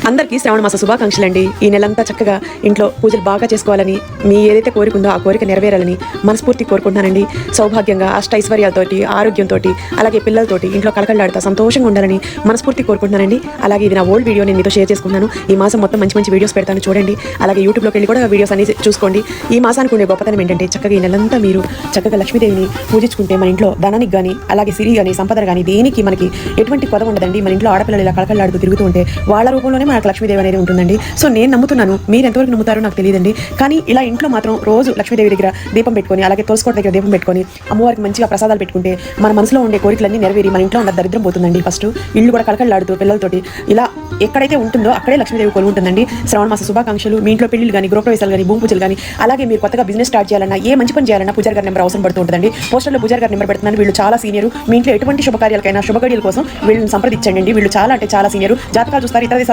అందరికీ శ్రావణ మాస శుభాకాంక్షలండి. ఈ నెలంతా చక్కగా ఇంట్లో పూజలు బాగా చేసుకోవాలని, మీ ఏదైతే కోరిక ఉందో ఆ కోరిక నెరవేరాలని మనస్ఫూర్తి కోరుకుంటున్నానండి. సౌభాగ్యంగా అష్టైశ్వర్యాలతోటి, ఆరోగ్యంతో, అలాగే పిల్లలతోటి ఇంట్లో కళకళలాడుతూ సంతోషంగా ఉండాలని మనస్ఫూర్తి కోరుకుంటున్నానండి. అలాగే ఇది నా ఓల్డ్ వీడియో నేను మీతో షేర్ చేసుకున్నాను. ఈ మాసం మొత్తం మంచి మంచి వీడియోస్ పెడతాను చూడండి. అలాగే యూట్యూబ్లోకి వెళ్ళి కూడా వీడియోస్ అన్ని చూసుకోండి. ఈ మాసానికి ఉండే గొప్పతనం ఏంటంటే చక్కగా ఈ నెలంతా మీరు చక్కగా లక్ష్మీదేవిని పూజించుకుంటే మన ఇంట్లో ధనానికి కానీ, అలాగే సిరి కానీ, సంపద కానీ దేనికి మనకి ఎటువంటి కొద ఉండదండి. మన ఇంట్లో ఆడపిల్లలు ఇలా కళకళలాడుతూ తిరుగుతూ ఉంటే వాళ్ళ రూపంలోనే మనకు లక్ష్మీదేవి అనేది ఉంటుందండి. సో నేను నమ్ముతున్నాను, మీరు ఎంతవరకు నమ్ముతారో నాకు తెలియదండి. కానీ ఇలా ఇంట్లో మాత్రం రోజు లక్ష్మీదేవి దగ్గర దీపం పెట్టుకొని, అలాగే తులసికోట దగ్గర దీపం పెట్టుకొని అమ్మవారికి మంచిగా ప్రసాదాలు పెట్టుకుంటే మన మనసులో ఉండే కోరికలన్నీ నెరవేరి మన ఇంట్లో ఉన్న దరిద్రం పోతుందండి. ఫస్ట్ ఇల్లు కూడా కళకళలాడుతూ పిల్లలతోటి ఇలా ఎక్కడైతే ఉంటుందో అక్కడే లక్ష్మీదేవి కొలు ఉంటుందండి. శ్రావణ మాస శుభాకాంక్షలు. మీ ఇంట్లో పెళ్లిళ్ళు కానీ, గృహప్రవేశాలు కానీ, భూమి పూజలు కానీ, అలాగే మీరు కొత్తగా బిజినెస్ స్టార్ట్ చేయాలన్నా, ఏ మంచి పని చేయాలన్నా పూజారి గారి నెంబర్ అవసరం పడుతూ ఉంటుందండి. పోస్టర్లో పూజారి గారి నెంబర్ పెడుతున్నాను. వీళ్ళు చాలా సీనియర్. మీ ఇంట్లో ఎటువంటి శుభకార్యాలకైనా, శుభగడియల కోసం వీళ్ళని సంప్రదించండి. వీళ్ళు చాలా అంటే చాలా సీనియర్. జాతకాలు చూస్తారు, ఇతర దేశాల్లో